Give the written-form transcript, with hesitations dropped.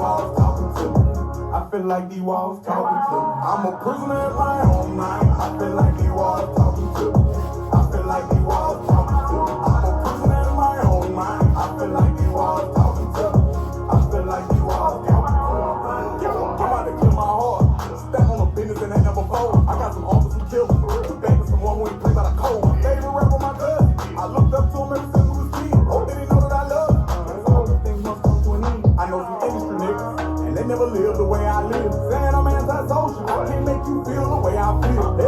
walls talking to me. I feel like these walls talking to me. I'm a prisoner in my own mind. I feel like these walls talking to me. I feel like these walls talking to me. I'm a prisoner in my own mind. I feel like these walls talking to me. I feel like these walls talking to me. I'm about to kill my heart. Step on a business that ain't never fold. I got some offers who kill me. Back to someone who ain't played by the code. My favorite rapper, my cousin. I looked up to him ever since we was kids. Hope they didn't know that I love him. That's all the things must come to an end. I know some industry niggas, and they never live the way I live. Saying I'm antisocial, I can't make you feel the way I feel.